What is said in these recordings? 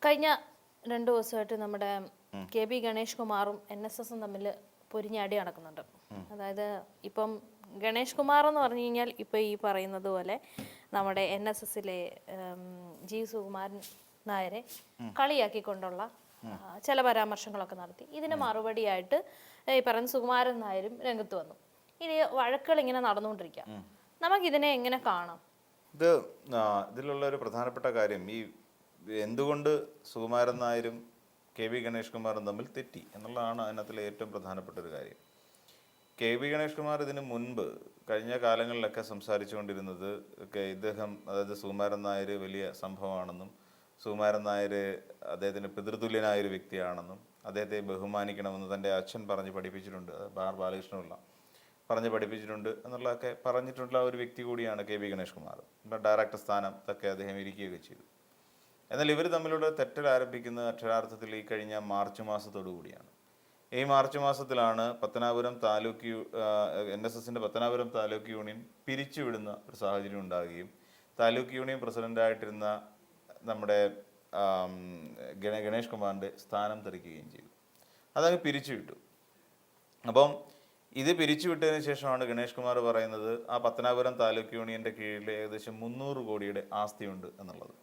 കഴിഞ്ഞ 2 ദിവസമായിട്ട് നമ്മുടെ KB ഗണേഷ് കുമാറും NSSും തമ്മിൽ പൊരിഞ്ഞാടി നടക്കുന്നുണ്ട്. അതായത് ഇപ്പം ഗണേഷ് കുമാർ എന്ന് പറഞ്ഞു കഴിഞ്ഞാൽ ഇപ്പോൾ ഈ പറയുന്നത് പോലെ നമ്മുടെ NSSലെ G സുകുമാരൻ നായരെ കളിയാക്കിക്കൊണ്ടുള്ള ചില പരാമർശങ്ങളൊക്കെ നടത്തി. ഇതിന് മറുപടിയായിട്ട് ഈ പറയുന്ന സുകുമാരൻ നായരും രംഗത്ത് വന്നു. ഇനി വഴക്കുകൾ ഇങ്ങനെ നടന്നുകൊണ്ടിരിക്കുക. നമുക്കിതിനെ എങ്ങനെ കാണാം? ഇതിലുള്ള ഒരു പ്രധാനപ്പെട്ട കാര്യം, ഈ എന്തുകൊണ്ട് സുകുമാരൻ നായരും KB ഗണേഷ് കുമാറും തമ്മിൽ തെറ്റി എന്നുള്ളതാണ് അതിനകത്തിലെ ഏറ്റവും പ്രധാനപ്പെട്ട ഒരു കാര്യം. KB ഗണേഷ് കുമാർ ഇതിന് മുൻപ് കഴിഞ്ഞ കാലങ്ങളിലൊക്കെ സംസാരിച്ചുകൊണ്ടിരുന്നത് ഇദ്ദേഹം, അതായത് സുകുമാരൻ നായർ വലിയ സംഭവമാണെന്നും സുകുമാരൻ നായർ അദ്ദേഹത്തിന് പിതൃതുല്യനായൊരു വ്യക്തിയാണെന്നും അദ്ദേഹത്തെ ബഹുമാനിക്കണമെന്ന് തൻ്റെ അച്ഛൻ പറഞ്ഞ് പഠിപ്പിച്ചിട്ടുണ്ട്, ബാലകൃഷ്ണപിള്ള പറഞ്ഞ് പഠിപ്പിച്ചിട്ടുണ്ട് എന്നുള്ളതൊക്കെ പറഞ്ഞിട്ടുള്ള ഒരു വ്യക്തി കൂടിയാണ് KB ഗണേഷ് കുമാർ. ഇപ്പം ഡയറക്ടർ സ്ഥാനം ഒക്കെ അദ്ദേഹം ഇരിക്കുകയൊക്കെ ചെയ്തു. എന്നാൽ ഇവർ തമ്മിലുള്ള തെറ്റൽ ആരംഭിക്കുന്നത് അക്ഷരാർത്ഥത്തിൽ ഈ കഴിഞ്ഞ മാർച്ച് മാസത്തോടു കൂടിയാണ്. ഈ മാർച്ച് മാസത്തിലാണ് പത്തനാപുരം താലൂക്ക് NSSൻ്റെ പത്തനാപുരം താലൂക്ക് യൂണിയൻ പിരിച്ചുവിടുന്ന ഒരു സാഹചര്യം ഉണ്ടാകുകയും താലൂക്ക് യൂണിയൻ പ്രസിഡൻ്റായിട്ടിരുന്ന നമ്മുടെ ഗണേഷ് കുമാറിൻ്റെ സ്ഥാനം തെറിക്കുകയും ചെയ്തു. അതങ്ങ് പിരിച്ചുവിട്ടു. അപ്പം ഇത് പിരിച്ചുവിട്ടതിന് ശേഷമാണ് ഗണേഷ് കുമാർ പറയുന്നത് ആ പത്തനാപുരം താലൂക്ക് യൂണിയൻ്റെ കീഴിൽ ഏകദേശം 300 കോടിയുടെ ആസ്തിയുണ്ട് എന്നുള്ളത്.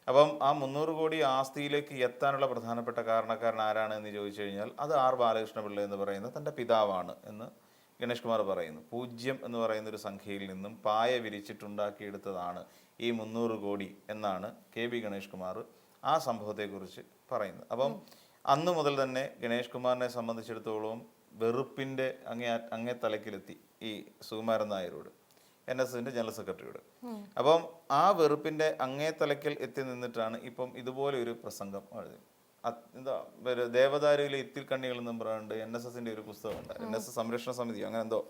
അപ്പം ആ 300 കോടി ആസ്തിയിലേക്ക് എത്താനുള്ള പ്രധാനപ്പെട്ട കാരണക്കാരൻ ആരാണ് എന്ന് ചോദിച്ചു കഴിഞ്ഞാൽ അത് ബാലകൃഷ്ണപിള്ള എന്ന് പറയുന്ന തൻ്റെ പിതാവാണ് എന്ന് ഗണേഷ് കുമാർ പറയുന്നു. 0 എന്ന് പറയുന്ന ഒരു സംഖ്യയിൽ നിന്നും പായ വിരിച്ചിട്ടുണ്ടാക്കിയെടുത്തതാണ് ഈ 300 കോടി എന്നാണ് KB ഗണേഷ് കുമാർ ആ സംഭവത്തെക്കുറിച്ച് പറയുന്നത്. അപ്പം അന്ന് മുതൽ തന്നെ ഗണേഷ് കുമാറിനെ സംബന്ധിച്ചിടത്തോളം വെറുപ്പിൻ്റെ അങ്ങേ തലക്കിലെത്തി ഈ സുകുമാരൻ നായരോട്, NSSൻ്റെ ജനറൽ സെക്രട്ടറിയോട്. അപ്പം ആ വെറുപ്പിൻ്റെ അങ്ങേ തലക്കൽ എത്തി നിന്നിട്ടാണ് ഇപ്പം ഇതുപോലെ ഒരു പ്രസംഗം എന്താ ദേവദാരുവിലെ ഇത്തിൽ കണ്ണികൾ എന്നും പറഞ്ഞിട്ട് NSSൻ്റെ ഒരു പുസ്തകമുണ്ട്, NSS സംരക്ഷണ സമിതി അങ്ങനെ എന്തോ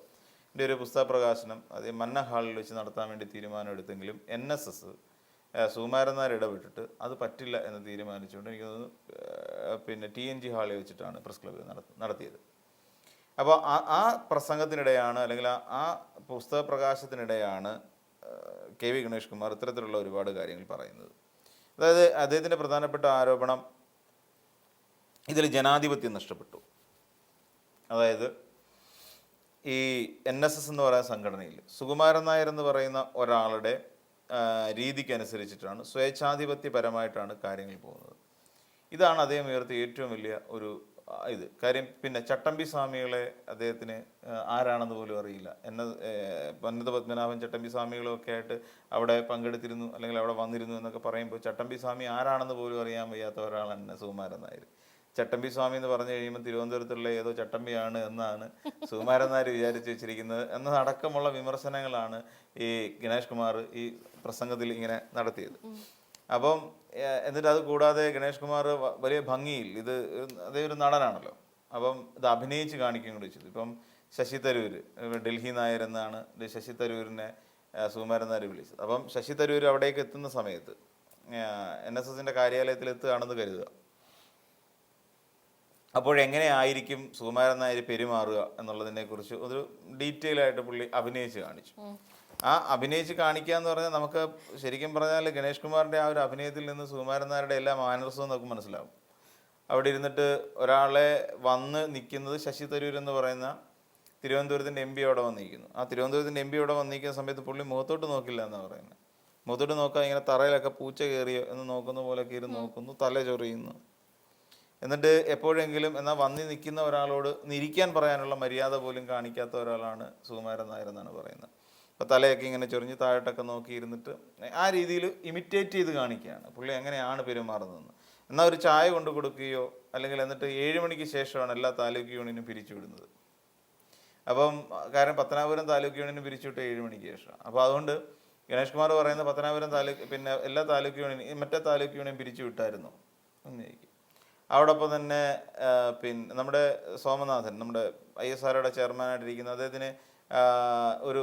എൻ്റെ ഒരു പുസ്തക പ്രകാശനം അത് മന്ന ഹാളിൽ വെച്ച് നടത്താൻ വേണ്ടി തീരുമാനം എടുത്തെങ്കിലും NSS സുകുമാരൻ നായർ ഇടപെട്ടിട്ട് അത് പറ്റില്ല എന്ന് തീരുമാനിച്ചുകൊണ്ട് എനിക്ക് തോന്നുന്നു പിന്നെ TNG ഹാളിൽ വെച്ചിട്ടാണ് പ്രസ് ക്ലബ്ബിൽ നടത്തിയത്. അപ്പോൾ ആ പ്രസംഗത്തിനിടെയാണ്, അല്ലെങ്കിൽ ആ പുസ്തക പ്രകാശത്തിനിടെയാണ് KB ഗണേഷ് കുമാർ ഇത്തരത്തിലുള്ള ഒരുപാട് കാര്യങ്ങൾ പറയുന്നത്. അതായത് അദ്ദേഹത്തിൻ്റെ പ്രധാനപ്പെട്ട ആരോപണം ഇതിൽ ജനാധിപത്യം നഷ്ടപ്പെട്ടു. അതായത് ഈ NSS എന്ന് പറയുന്ന സംഘടനയിൽ സുകുമാരൻ നായർ എന്ന് പറയുന്ന ഒരാളുടെ രീതിക്കനുസരിച്ചിട്ടാണ്, സ്വേച്ഛാധിപത്യപരമായിട്ടാണ് കാര്യങ്ങൾ പോകുന്നത്. ഇതാണ് അദ്ദേഹം ഉയർത്തിയ ഏറ്റവും വലിയ ഒരു കാര്യം. പിന്നെ ചട്ടമ്പി സ്വാമികളെ അദ്ദേഹത്തിന് ആരാണെന്ന് പോലും അറിയില്ല. പന്നത പത്മനാഭൻ ചട്ടമ്പി സ്വാമികളും ഒക്കെ ആയിട്ട് അവിടെ പങ്കെടുത്തിരുന്നു അല്ലെങ്കിൽ അവിടെ വന്നിരുന്നു എന്നൊക്കെ പറയുമ്പോൾ ചട്ടമ്പി സ്വാമി ആരാണെന്ന് പോലും അറിയാൻ വയ്യാത്ത ഒരാളാണ് സുകുമാരൻ നായർ. ചട്ടമ്പി സ്വാമി എന്ന് പറഞ്ഞു കഴിയുമ്പോൾ തിരുവനന്തപുരത്തുള്ള ഏതോ ചട്ടമ്പിയാണ് എന്നാണ് സുകുമാരൻ നായർ വിചാരിച്ചു വെച്ചിരിക്കുന്നത് എന്നതടക്കമുള്ള വിമർശനങ്ങളാണ് ഈ ഗണേഷ് കുമാർ ഈ പ്രസംഗത്തിൽ ഇങ്ങനെ നടത്തിയത്. അപ്പം എന്നിട്ട് അത് കൂടാതെ ഗണേഷ് കുമാർ വലിയ ഭംഗിയിൽ അതേ ഒരു നടനാണല്ലോ, അപ്പം ഇത് അഭിനയിച്ച് കാണിക്കുകയും കൂടി ചെയ്തു. ഇപ്പം ശശി തരൂർ, ഡൽഹി നായർ എന്നാണ് ശശി തരൂരിനെ സുകുമാരൻ നായർ വിളിച്ചത്. അപ്പം ശശി തരൂർ അവിടേക്ക് എത്തുന്ന സമയത്ത് NSSൻ്റെ കാര്യാലയത്തിൽ എത്തുകയാണെന്ന് കരുതുക. അപ്പോഴെങ്ങനെയായിരിക്കും സുകുമാരൻ നായർ പെരുമാറുക എന്നുള്ളതിനെക്കുറിച്ച് ഒരു ഡീറ്റെയിൽ ആയിട്ട് പുള്ളി അഭിനയിച്ച് കാണിച്ചു. ആ അഭിനയിച്ച് കാണിക്കുക എന്ന് പറഞ്ഞാൽ നമുക്ക് ശരിക്കും പറഞ്ഞാൽ ഗണേഷ് കുമാറിൻ്റെ ആ ഒരു അഭിനയത്തിൽ നിന്ന് സുകുമാരൻ നായരുടെ എല്ലാ മാനർസവും നമുക്ക് മനസ്സിലാവും. അവിടെ ഇരുന്നിട്ട് ഒരാളെ വന്ന് നിൽക്കുന്നത് ശശി തരൂർ എന്ന് പറയുന്ന തിരുവനന്തപുരത്തിൻ്റെ MP അവിടെ വന്നിരിക്കുന്നു. ആ തിരുവനന്തപുരത്തിൻ്റെ MP അവിടെ വന്നിരിക്കുന്ന സമയത്ത് പുള്ളി മുഖത്തോട്ട് നോക്കില്ല എന്നാണ് പറയുന്നത്. മുഖത്തോട്ട് നോക്കാൻ ഇങ്ങനെ തറയിലൊക്കെ പൂച്ച കയറിയോ എന്ന് നോക്കുന്ന പോലെയൊക്കെ ഇരുന്ന് നോക്കുന്നു, തല ചൊറിയുന്നു. എന്നിട്ട് എപ്പോഴെങ്കിലും എന്നാൽ വന്നി നിൽക്കുന്ന ഒരാളോട് ഇരിക്കാൻ പറയാനുള്ള മര്യാദ പോലും കാണിക്കാത്ത ഒരാളാണ് സുകുമാരൻ നായർ എന്നാണ് പറയുന്നത്. അപ്പോൾ തലയൊക്കെ ഇങ്ങനെ ചൊറിഞ്ഞ് താഴോട്ടൊക്കെ നോക്കിയിരുന്നിട്ട് ആ രീതിയിൽ ഇമിറ്റേറ്റ് ചെയ്ത് കാണിക്കുകയാണ് പുള്ളി എങ്ങനെയാണ് പെരുമാറുന്നതെന്ന്. എന്നാൽ ഒരു ചായ കൊണ്ട് കൊടുക്കുകയോ അല്ലെങ്കിൽ എന്നിട്ട് 7 മണിക്ക് ശേഷമാണ് എല്ലാ താലൂക്ക് യൂണിയനും പിരിച്ചുവിടുന്നത്. അപ്പം കാരണം പത്തനാപുരം താലൂക്ക് യൂണിയനും പിരിച്ചുവിട്ട് 7 മണിക്ക് ശേഷമാണ്. അപ്പോൾ അതുകൊണ്ട് ഗണേഷ് കുമാർ പറയുന്ന പത്തനാപുരം താലൂക്ക് പിന്നെ എല്ലാ താലൂക്ക് യൂണിയൻ മറ്റേ താലൂക്ക് യൂണിയൻ പിരിച്ചു വിട്ടായിരുന്നു എന്നേക്കും. അവിടൊപ്പം തന്നെ പിന്നെ നമ്മുടെ സോമനാഥൻ, നമ്മുടെ ISROയുടെ ചെയർമാനായിട്ടിരിക്കുന്ന അദ്ദേഹത്തിന് ഒരു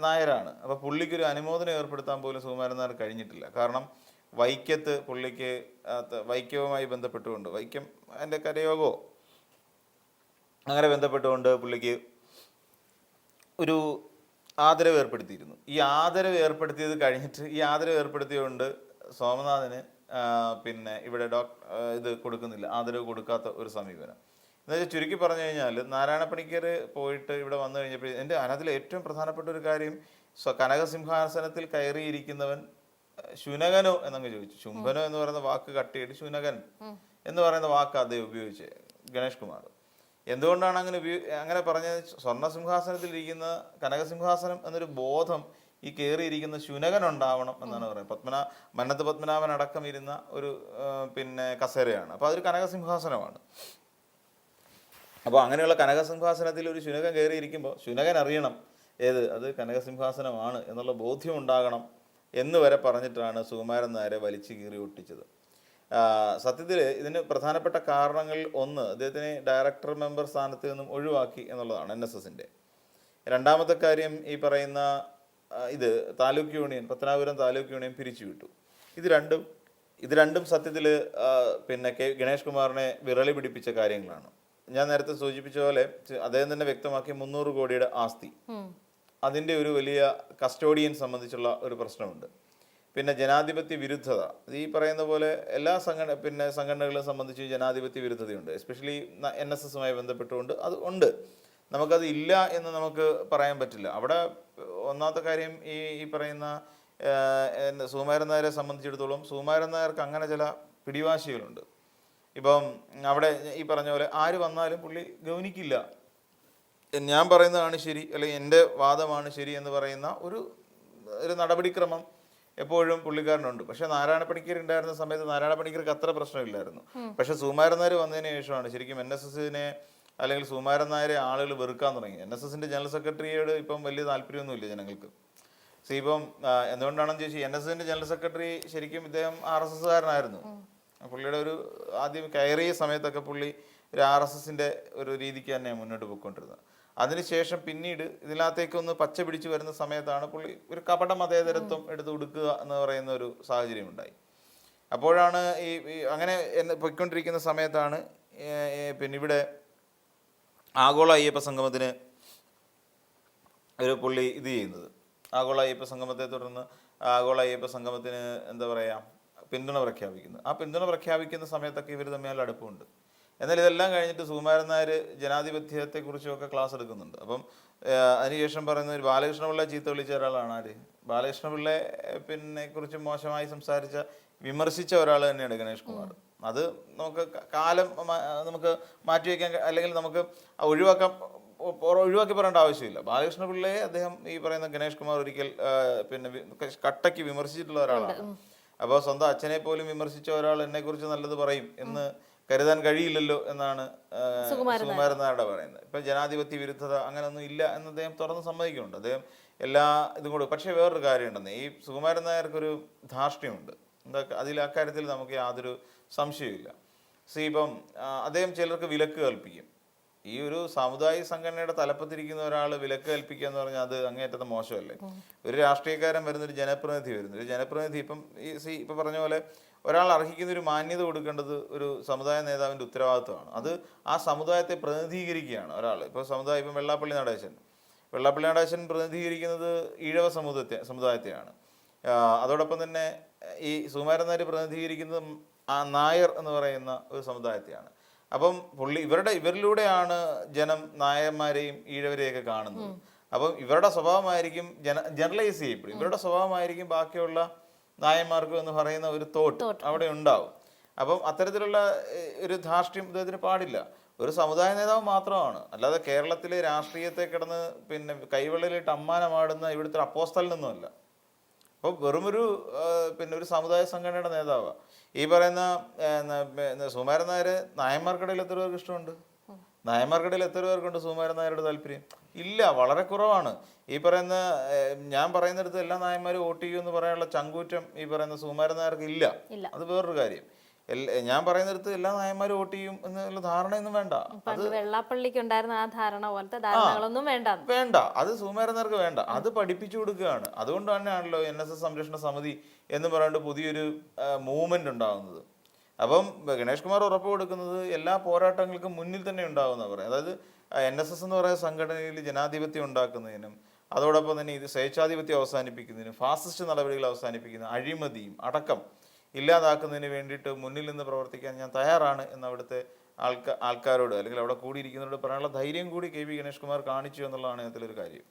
നായരാണ്. അപ്പോൾ പുള്ളിക്കൊരു അനുമോദനം ഏർപ്പെടുത്താൻ പോലും സുകുമാരൻ നായർ കഴിഞ്ഞിട്ടില്ല. കാരണം വൈക്കത്ത് പുള്ളിക്ക് വൈക്കവുമായി ബന്ധപ്പെട്ടുകൊണ്ട് വൈക്കം അതിൻ്റെ കരയോഗമോ അങ്ങനെ ബന്ധപ്പെട്ടുകൊണ്ട് പുള്ളിക്ക് ഒരു ആദരവ് ഏർപ്പെടുത്തിയിരുന്നു. ഈ ആദരവ് ഏർപ്പെടുത്തിയത് കഴിഞ്ഞിട്ട് ഈ ആദരവ് ഏർപ്പെടുത്തിയതുകൊണ്ട് സോമനാഥന് പിന്നെ ഇവിടെ ഇത് കൊടുക്കുന്നില്ല, ആദരവ് കൊടുക്കാത്ത ഒരു സമീപനം. എന്നുവെച്ചാൽ ചുരുക്കി പറഞ്ഞു കഴിഞ്ഞാൽ നാരായണ പണിക്കർ പോയിട്ട് ഇവിടെ വന്നു കഴിഞ്ഞപ്പോൾ അതിൽ ഏറ്റവും പ്രധാനപ്പെട്ട ഒരു കാര്യം കനകസിംഹാസനത്തിൽ കയറിയിരിക്കുന്നവൻ ശുനകനോ എന്നങ്ങ് ചോദിച്ചു. ശുംഭനോ എന്ന് പറയുന്ന വാക്ക് കട്ടിയിട്ട് ശുനകൻ എന്ന് പറയുന്ന വാക്ക് അദ്ദേഹം ഉപയോഗിച്ച് ഗണേഷ് കുമാർ. എന്തുകൊണ്ടാണ് അങ്ങനെ പറഞ്ഞത്? സ്വർണ്ണസിംഹാസനത്തിൽ ഇരിക്കുന്ന കനകസിംഹാസനം എന്നൊരു ബോധം ഈ കയറിയിരിക്കുന്ന ശുനകൻ ഉണ്ടാവണം എന്നാണ് പറയുന്നത്. മന്നത്ത് പത്മനാഭൻ അടക്കം ഇരുന്ന ഒരു പിന്നെ കസേരയാണ്. അപ്പോൾ അതൊരു കനകസിംഹാസനമാണ്. അപ്പോൾ അങ്ങനെയുള്ള കനകസിംഹാസനത്തിൽ ഒരു ശുനകൻ കയറിയിരിക്കുമ്പോൾ ശുനകൻ അറിയണം അത് കനകസിംഹാസനമാണ് എന്നുള്ള ബോധ്യം ഉണ്ടാകണം എന്ന് വരെ പറഞ്ഞിട്ടാണ് സുകുമാരൻ നായരെ വലിച്ചു കീറി ഒട്ടിച്ചത്. സത്യത്തിൽ ഇതിന് പ്രധാനപ്പെട്ട കാരണങ്ങളിൽ ഒന്ന്, അദ്ദേഹത്തിനെ ഡയറക്ടർ മെമ്പർ സ്ഥാനത്ത് നിന്നും ഒഴിവാക്കി എന്നുള്ളതാണ് NSSന്റെ. രണ്ടാമത്തെ കാര്യം ഈ പറയുന്ന താലൂക്ക് യൂണിയൻ, പത്തനാപുരം താലൂക്ക് യൂണിയൻ പിരിച്ചുവിട്ടു. ഇത് രണ്ടും സത്യത്തിൽ പിന്നെ ഗണേഷ് കുമാറിനെ വിരളി പിടിപ്പിച്ച കാര്യങ്ങളാണ്. ഞാൻ നേരത്തെ സൂചിപ്പിച്ച പോലെ അദ്ദേഹം തന്നെ വ്യക്തമാക്കി 300 കോടിയുടെ ആസ്തി, അതിൻ്റെ ഒരു വലിയ കസ്റ്റോഡിയൻ സംബന്ധിച്ചുള്ള ഒരു പ്രശ്നമുണ്ട്. പിന്നെ ജനാധിപത്യ വിരുദ്ധത, ഈ പറയുന്ന പോലെ എല്ലാ സംഘടനകളെ സംബന്ധിച്ച് ജനാധിപത്യ വിരുദ്ധതയുണ്ട്. എസ്പെഷ്യലി NSSുമായി ബന്ധപ്പെട്ടുകൊണ്ട് അത് ഉണ്ട്. നമുക്കത് ഇല്ല എന്ന് നമുക്ക് പറയാൻ പറ്റില്ല. അവിടെ ഒന്നാമത്തെ കാര്യം ഈ പറയുന്ന സുകുമാരൻ നായരെ സംബന്ധിച്ചിടത്തോളം സുകുമാരൻ നായർക്ക് അങ്ങനെ ചില പിടിവാശികളുണ്ട്. ഇപ്പം അവിടെ ഈ പറഞ്ഞ പോലെ ആര് വന്നാലും പുള്ളി ഗൗനിക്കില്ല. ഞാൻ പറയുന്നതാണ് ശരി, അല്ലെങ്കിൽ എൻ്റെ വാദമാണ് ശരി എന്ന് പറയുന്ന ഒരു നടപടിക്രമം എപ്പോഴും പുള്ളിക്കാരനുണ്ട്. പക്ഷെ നാരായണ പണിക്കർ ഉണ്ടായിരുന്ന സമയത്ത് നാരായണ പണിക്കർക്ക് അത്ര പ്രശ്നമില്ലായിരുന്നു. പക്ഷെ സുകുമാരൻ നായർ വന്നതിന് ശേഷമാണ് ശരിക്കും NSSനെ അല്ലെങ്കിൽ സുകുമാരൻ നായരെ ആളുകൾ വെറുക്കാൻ തുടങ്ങി. NSSന്റെ ജനറൽ സെക്രട്ടറിയോട് ഇപ്പം വലിയ താല്പര്യമൊന്നുമില്ല ജനങ്ങൾക്ക്. ഇപ്പം എന്തുകൊണ്ടാണെന്ന് ചോദിച്ചാൽ NSSന്റെ ജനറൽ സെക്രട്ടറി ശരിക്കും ഇദ്ദേഹം RSSകാരനായിരുന്നു. പുള്ളിയുടെ ആദ്യം കയറിയ സമയത്തൊക്കെ പുള്ളി ഒരു RSSന്റെ ഒരു രീതിക്ക് തന്നെ മുന്നോട്ട് പോയിക്കൊണ്ടിരുന്നത്. അതിനുശേഷം പിന്നീട് ഇതിനകത്തേക്കൊന്ന് പച്ച പിടിച്ചു വരുന്ന സമയത്താണ് പുള്ളി ഒരു കപട മതേതരത്വം എടുത്തു കൊടുക്കുക എന്ന് പറയുന്ന ഒരു സാഹചര്യം ഉണ്ടായി. അപ്പോഴാണ് അങ്ങനെ പോയിക്കൊണ്ടിരിക്കുന്ന സമയത്താണ് പിന്നെ ഇവിടെ ആഗോള അയ്യപ്പ സംഗമത്തിന് ഒരു പുള്ളി ചെയ്യുന്നത്. ആഗോള അയ്യപ്പ സംഗമത്തെ തുടർന്ന് ആഗോള അയ്യപ്പ സംഗമത്തിന് പിന്തുണ പ്രഖ്യാപിക്കുന്നത്. ആ പിന്തുണ പ്രഖ്യാപിക്കുന്ന സമയത്തൊക്കെ ഇവർ തമ്മിൽ അടുപ്പമുണ്ട്. എന്നാൽ ഇതെല്ലാം കഴിഞ്ഞിട്ട് സുകുമാരൻ നായർ ജനാധിപത്യത്തെക്കുറിച്ചൊക്കെ ക്ലാസ് എടുക്കുന്നുണ്ട്. അപ്പം അതിനുശേഷം പറയുന്ന ഒരു ബാലകൃഷ്ണപിള്ള ചീത്ത വിളിച്ച ഒരാളാണ് ആര്? ബാലകൃഷ്ണപിള്ളയെ കുറിച്ച് മോശമായി വിമർശിച്ച ഒരാൾ തന്നെയാണ് ഗണേഷ് കുമാർ. അത് നമുക്ക് കാലം നമുക്ക് മാറ്റിവെക്കാൻ, അല്ലെങ്കിൽ നമുക്ക് ഒഴിവാക്കി പറയേണ്ട ആവശ്യമില്ല. ബാലകൃഷ്ണപിള്ളയെ അദ്ദേഹം ഈ പറയുന്ന ഗണേഷ് കുമാർ ഒരിക്കൽ കട്ടയ്ക്ക് വിമർശിച്ചിട്ടുള്ള ഒരാളാണ്. അപ്പോൾ സ്വന്തം അച്ഛനെ പോലും വിമർശിച്ച ഒരാൾ എന്നെക്കുറിച്ച് നല്ലത് പറയും എന്ന് കരുതാൻ കഴിയില്ലല്ലോ എന്നാണ് സുകുമാരൻ നായരുടെ പറയുന്നത്. ഇപ്പം ജനാധിപത്യ വിരുദ്ധത അങ്ങനെയൊന്നും ഇല്ല എന്ന് അദ്ദേഹം തുറന്ന് സമ്മതിക്കുന്നുണ്ട്. അദ്ദേഹം എല്ലാ ഇതും കൂടെ. പക്ഷേ വേറൊരു കാര്യമുണ്ടെന്ന്, ഈ സുകുമാരൻ നായർക്കൊരു ധാർഷ്ട്യമുണ്ട്. അക്കാര്യത്തിൽ നമുക്ക് യാതൊരു സംശയമില്ല. ഇപ്പം അദ്ദേഹം ചിലർക്ക് വിലക്ക് കൽപ്പിക്കും. ഈ ഒരു സാമുദായിക സംഘടനയുടെ തലപ്പത്തിരിക്കുന്ന ഒരാൾ വിലക്ക് കൽപ്പിക്കുക എന്ന് പറഞ്ഞാൽ അത് അങ്ങേയറ്റത്തെ മോശമല്ലേ? ഒരു രാഷ്ട്രീയക്കാരൻ ഒരു ജനപ്രതിനിധി ഇപ്പം പറഞ്ഞ പോലെ ഒരാൾ അർഹിക്കുന്ന ഒരു മാന്യത കൊടുക്കേണ്ടത് ഒരു സമുദായ നേതാവിൻ്റെ ഉത്തരവാദിത്വമാണ്. അത് ആ സമുദായത്തെ പ്രതിനിധീകരിക്കുകയാണ് ഒരാൾ. ഇപ്പോൾ ഇപ്പം വെള്ളാപ്പള്ളി നടേശൻ പ്രതിനിധീകരിക്കുന്നത് ഈഴവ സമുദായത്തെയാണ്. അതോടൊപ്പം തന്നെ ഈ സുകുമാരൻ നായർ പ്രതിനിധീകരിക്കുന്നത് നായർ എന്ന് പറയുന്ന ഒരു സമുദായത്തെയാണ്. അപ്പം ഇവരിലൂടെയാണ് ജനം നായന്മാരെയും ഈഴവരെയൊക്കെ കാണുന്നത്. അപ്പം ഇവരുടെ സ്വഭാവമായിരിക്കും ജനറലൈസ് ചെയ്യപ്പെടും. ഇവരുടെ സ്വഭാവമായിരിക്കും ബാക്കിയുള്ള നായന്മാർക്കും എന്ന് പറയുന്ന ഒരു തോട്ട് അവിടെ ഉണ്ടാവും. അപ്പം അത്തരത്തിലുള്ള ഒരു ധാർഷ്ട്യം ഇദ്ദേഹത്തിന് പാടില്ല. ഒരു സമുദായ നേതാവ് മാത്രമാണ്, അല്ലാതെ കേരളത്തിലെ രാഷ്ട്രീയത്തെ കിടന്ന് കൈവെള്ളയിലിട്ട് അമ്മാനമാടുന്ന ഇവിടുത്തെ അപ്പോസ്തലനൊന്നുമല്ല. അപ്പോൾ വെറുമൊരു ഒരു സമുദായ സംഘടനയുടെ നേതാവാണ്. ഈ പറയുന്ന സുകുമാരൻ നായർ നായന്മാർക്കിടയിൽ എത്ര പേർക്ക് ഇഷ്ടമുണ്ട്? നായന്മാർക്കിടയിൽ എത്ര പേർക്കുണ്ട് സുകുമാരൻ നായരുടെ താല്പര്യം? ഇല്ല, വളരെ കുറവാണ്. ഈ പറയുന്ന ഞാൻ പറയുന്നിടത്ത് എല്ലാ നായന്മാരും വോട്ട് ചെയ്യുമെന്ന് പറയാനുള്ള ചങ്കൂറ്റം ഈ പറയുന്ന സുകുമാരൻ നായർക്ക് ഇല്ല. അത് വേറൊരു കാര്യം. ഞാൻ പറയുന്നിടത്ത് എല്ലാ നായന്മാരും വോട്ട് ചെയ്യും എന്നുള്ള ധാരണയൊന്നും വേണ്ട. വെള്ളാപ്പള്ളിക്ക് ഉണ്ടായിരുന്ന ആ ധാരണ പോലത്തെ ധാരണകളൊന്നും വേണ്ട. അത് സുകുമാരൻ നായർക്ക് വേണ്ട. അത് പഠിപ്പിച്ചു കൊടുക്കുകയാണ്. അതുകൊണ്ട് തന്നെയാണല്ലോ NSS സംരക്ഷണ സമിതി എന്ന് പറയുന്നത് പുതിയൊരു മൂവ്മെന്റ് ഉണ്ടാകുന്നത്. അപ്പം ഗണേഷ് കുമാർ ഉറപ്പ് കൊടുക്കുന്നത് എല്ലാ പോരാട്ടങ്ങൾക്കും മുന്നിൽ തന്നെ ഉണ്ടാകുമെന്നാണ് പറയുന്നത്. അതായത് NSS എന്ന് പറയുന്ന സംഘടനയിൽ ജനാധിപത്യം ഉണ്ടാക്കുന്നതിനും അതോടൊപ്പം തന്നെ ഇത് സ്വേച്ഛാധിപത്യം അവസാനിപ്പിക്കുന്നതിനും ഫാസിസ്റ്റ് നടപടികൾ അവസാനിപ്പിക്കുന്നതിനും അഴിമതിയും അടക്കം ഇല്ലാതാക്കുന്നതിന് വേണ്ടിയിട്ട് മുന്നിൽ നിന്ന് പ്രവർത്തിക്കാൻ ഞാൻ തയ്യാറാണ് എന്ന് അവിടുത്തെ ആൾക്കാരോട് അല്ലെങ്കിൽ അവിടെ കൂടിയിരിക്കുന്നവരോട് പറയാനുള്ള ധൈര്യം കൂടി കെ വി ഗണേഷ് കുമാർ കാണിച്ചു എന്നുള്ളതാണ് അതിലൊരു കാര്യം.